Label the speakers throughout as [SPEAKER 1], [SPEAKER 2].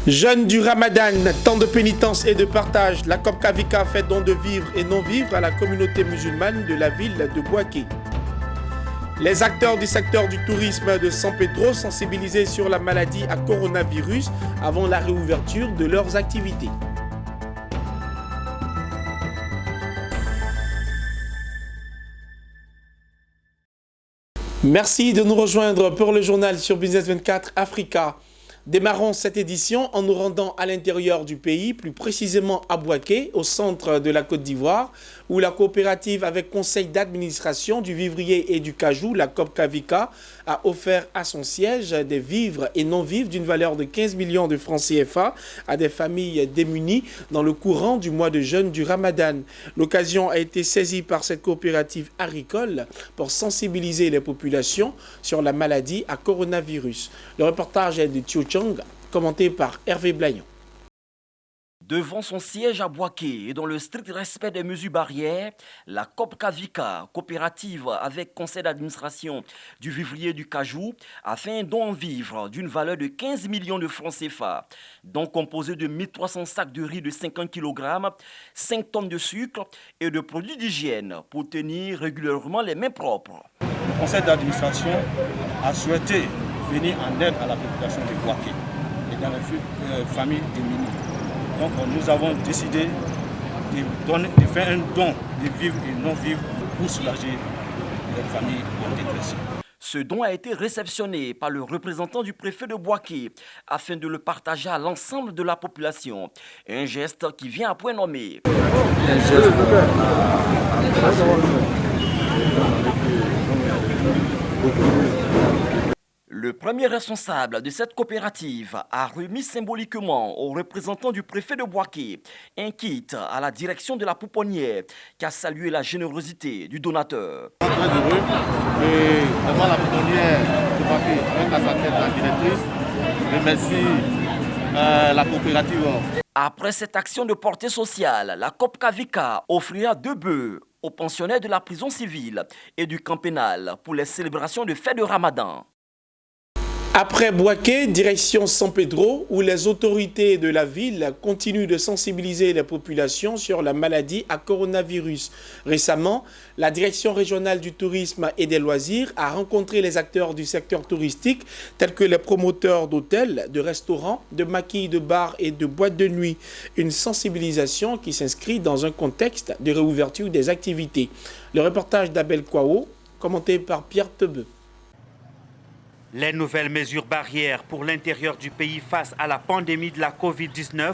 [SPEAKER 1] Jeûne du Ramadan, temps de pénitence et de partage, la COP Kavika fait don de vivre et non-vivre à la communauté musulmane de la ville de Bouaké. Les acteurs du secteur du tourisme de San Pedro sensibilisés sur la maladie à coronavirus avant la réouverture de leurs activités. Merci de nous rejoindre pour le journal sur Business 24 Africa. Démarrons cette édition en nous rendant à l'intérieur du pays, plus précisément à Bouaké, au centre de la Côte d'Ivoire, où la coopérative avec conseil d'administration du vivrier et du cajou, la COP Kavika, a offert à son siège des vivres et non-vivres d'une valeur de 15 millions de francs CFA à des familles démunies dans le courant du mois de jeûne du Ramadan. L'occasion a été saisie par cette coopérative agricole pour sensibiliser les populations sur la maladie à coronavirus. Le reportage est de Tio Chang, commenté par Hervé Blayon.
[SPEAKER 2] Devant son siège à Bouaké et dans le strict respect des mesures barrières, la COP Kavika, coopérative avec conseil d'administration du vivrier du cajou, a fait un don en vivres d'une valeur de 15 millions de francs CFA, don composé de 1300 sacs de riz de 50 kg, 5 tonnes de sucre et de produits d'hygiène pour tenir régulièrement les mains propres.
[SPEAKER 3] Le conseil d'administration a souhaité venir en aide à la population de Bouaké et dans les familles démunies. Donc nous avons décidé de faire un don de vivres et non-vivres pour soulager les familles en détresse.
[SPEAKER 2] Ce don a été réceptionné par le représentant du préfet de Bouaké afin de le partager à l'ensemble de la population. Un geste qui vient à point nommé. Le premier responsable de cette coopérative a remis symboliquement au représentant du préfet de Bouaké un kit à la direction de la pouponnière qui a salué la générosité du donateur.
[SPEAKER 4] Très heureux et devant la pouponnière de Bouaké avec à sa tête la directrice, je remercie la coopérative.
[SPEAKER 2] Après cette action de portée sociale, la COP Kavika offrira 2 bœufs aux pensionnaires de la prison civile et du camp pénal pour les célébrations de fête de Ramadan.
[SPEAKER 1] Après Bouaké, direction San Pedro, où les autorités de la ville continuent de sensibiliser les populations sur la maladie à coronavirus. Récemment, la direction régionale du tourisme et des loisirs a rencontré les acteurs du secteur touristique, tels que les promoteurs d'hôtels, de restaurants, de maquis, de bars et de boîtes de nuit. Une sensibilisation qui s'inscrit dans un contexte de réouverture des activités. Le reportage d'Abel Kwao, commenté par Pierre Tebeu.
[SPEAKER 5] Les nouvelles mesures barrières pour l'intérieur du pays face à la pandémie de la Covid-19,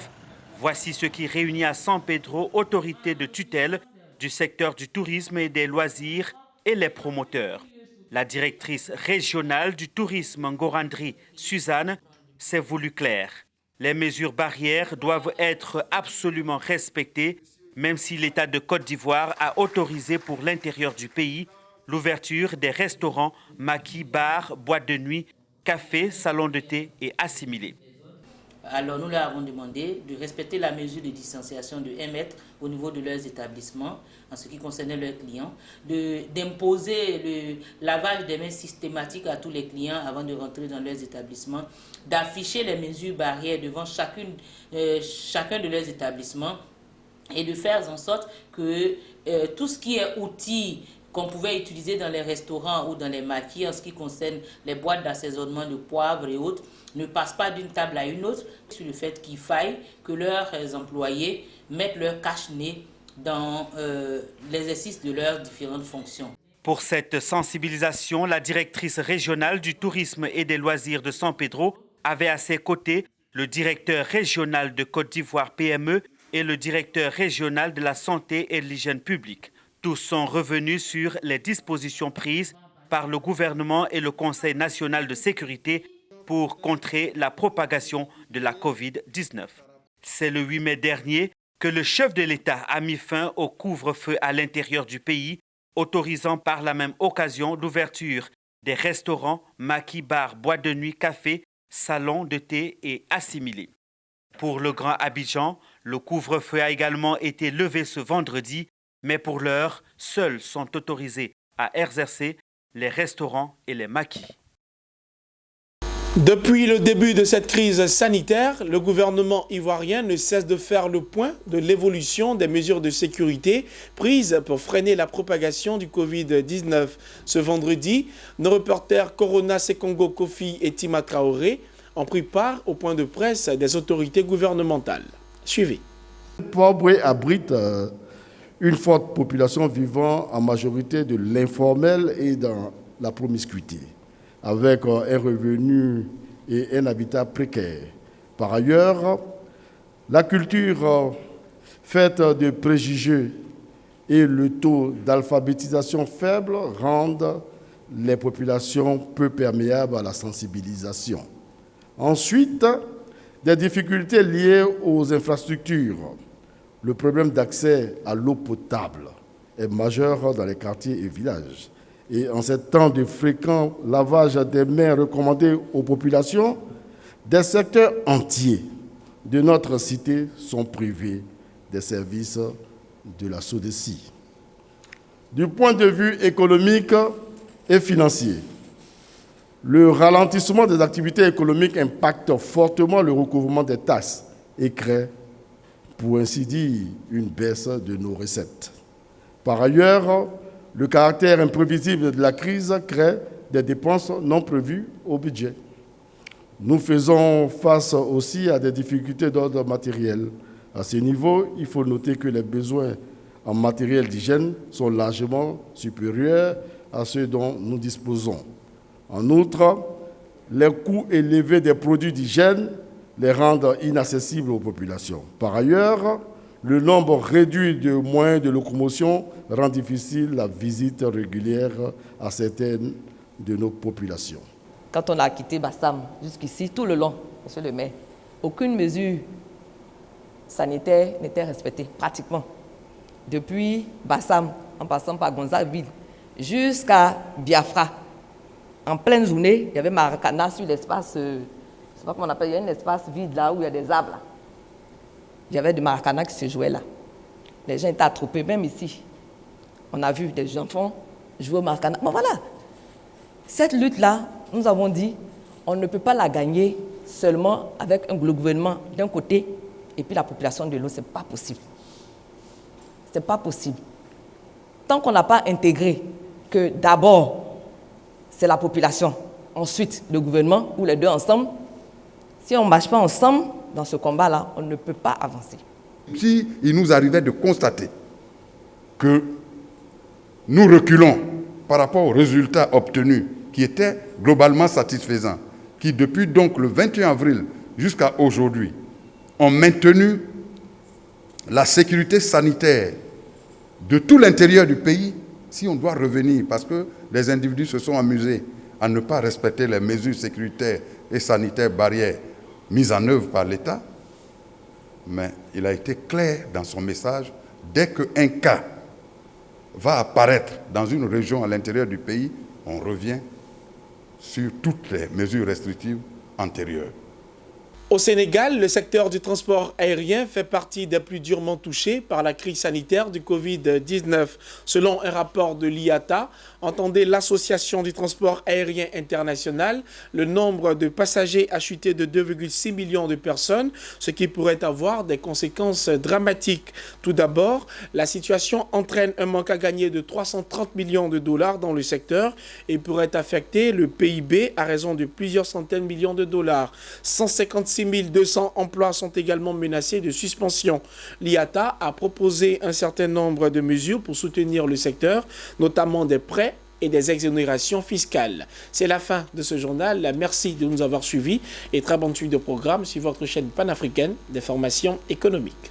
[SPEAKER 5] voici ce qui réunit à San Pedro autorités de tutelle du secteur du tourisme et des loisirs et les promoteurs. La directrice régionale du tourisme Ngorandri, Suzanne, s'est voulue claire. Les mesures barrières doivent être absolument respectées, même si l'État de Côte d'Ivoire a autorisé pour l'intérieur du pays l'ouverture des restaurants, maquis, bars, boîtes de nuit, cafés, salons de thé et assimilés.
[SPEAKER 6] Alors nous leur avons demandé de respecter la mesure de distanciation de 1 mètre au niveau de leurs établissements, en ce qui concernait leurs clients, d'imposer le lavage des mains systématique à tous les clients avant de rentrer dans leurs établissements, d'afficher les mesures barrières devant chacun de leurs établissements et de faire en sorte que tout ce qui est outils qu'on pouvait utiliser dans les restaurants ou dans les maquis en ce qui concerne les boîtes d'assaisonnement de poivre et autres, ne passe pas d'une table à une autre, sur le fait qu'il faille que leurs employés mettent leur cache-nez dans l'exercice de leurs différentes fonctions.
[SPEAKER 5] Pour cette sensibilisation, la directrice régionale du tourisme et des loisirs de San Pedro avait à ses côtés le directeur régional de Côte d'Ivoire PME et le directeur régional de la santé et de l'hygiène publique. Tous sont revenus sur les dispositions prises par le gouvernement et le Conseil national de sécurité pour contrer la propagation de la Covid-19. C'est le 8 mai dernier que le chef de l'État a mis fin au couvre-feu à l'intérieur du pays, autorisant par la même occasion l'ouverture des restaurants, maquis, bars, boîtes de nuit, cafés, salons de thé et assimilés. Pour le Grand Abidjan, le couvre-feu a également été levé ce vendredi, mais pour l'heure, seuls sont autorisés à exercer les restaurants et les maquis.
[SPEAKER 1] Depuis le début de cette crise sanitaire, le gouvernement ivoirien ne cesse de faire le point de l'évolution des mesures de sécurité prises pour freiner la propagation du Covid-19. Ce vendredi, nos reporters Corona Sekongo Kofi et Tima Traoré ont pris part au point de presse des autorités gouvernementales. Suivez.
[SPEAKER 7] Port-Boué abrite une forte population vivant en majorité de l'informel et dans la promiscuité, avec un revenu et un habitat précaire. Par ailleurs, la culture faite de préjugés et le taux d'alphabétisation faible rendent les populations peu perméables à la sensibilisation. Ensuite, des difficultés liées aux infrastructures. Le problème d'accès à l'eau potable est majeur dans les quartiers et villages. Et en ces temps de fréquent lavage des mains recommandé aux populations, des secteurs entiers de notre cité sont privés des services de la SODECI. Du point de vue économique et financier, le ralentissement des activités économiques impacte fortement le recouvrement des taxes et crée, pour ainsi dire, une baisse de nos recettes. Par ailleurs, le caractère imprévisible de la crise crée des dépenses non prévues au budget. Nous faisons face aussi à des difficultés d'ordre matériel. À ce niveau, il faut noter que les besoins en matériel d'hygiène sont largement supérieurs à ceux dont nous disposons. En outre, les coûts élevés des produits d'hygiène les rendent inaccessibles aux populations. Par ailleurs, le nombre réduit de moyens de locomotion rend difficile la visite régulière à certaines de nos populations.
[SPEAKER 8] Quand on a quitté Bassam jusqu'ici, tout le long, monsieur le maire, aucune mesure sanitaire n'était respectée, pratiquement. Depuis Bassam, en passant par Gonzagueville, jusqu'à Biafra, en pleine journée, il y avait Maracana sur l'espace, je ne sais pas comment on appelle, il y a un espace vide là où il y a des arbres. Là. Il y avait du Maracana qui se jouait là. Les gens étaient attroupés, même ici. On a vu des enfants jouer au Maracana. Bon voilà, cette lutte-là, nous avons dit, on ne peut pas la gagner seulement avec le gouvernement d'un côté et puis la population de l'autre. Ce n'est pas possible. Ce n'est pas possible. Tant qu'on n'a pas intégré que d'abord, c'est la population, ensuite le gouvernement, ou les deux ensemble, si on ne marche pas ensemble dans ce combat-là, on ne peut pas avancer.
[SPEAKER 9] Si il nous arrivait de constater que nous reculons par rapport aux résultats obtenus, qui étaient globalement satisfaisants, qui depuis donc le 21 avril jusqu'à aujourd'hui ont maintenu la sécurité sanitaire de tout l'intérieur du pays, si on doit revenir, parce que les individus se sont amusés à ne pas respecter les mesures sécuritaires et sanitaires barrières mises en œuvre par l'État, mais il a été clair dans son message, dès qu'un cas va apparaître dans une région à l'intérieur du pays, on revient sur toutes les mesures restrictives antérieures.
[SPEAKER 1] Au Sénégal, le secteur du transport aérien fait partie des plus durement touchés par la crise sanitaire du Covid-19. Selon un rapport de l'IATA, entendez l'Association du transport aérien international, le nombre de passagers a chuté de 2,6 millions de personnes, ce qui pourrait avoir des conséquences dramatiques. Tout d'abord, la situation entraîne un manque à gagner de 330 millions de dollars dans le secteur et pourrait affecter le PIB à raison de plusieurs centaines de millions de dollars. 156 200 emplois sont également menacés de suspension. L'IATA a proposé un certain nombre de mesures pour soutenir le secteur, notamment des prêts et des exonérations fiscales. C'est la fin de ce journal. Merci de nous avoir suivis et très bonne suite de programme sur votre chaîne panafricaine d'information économique.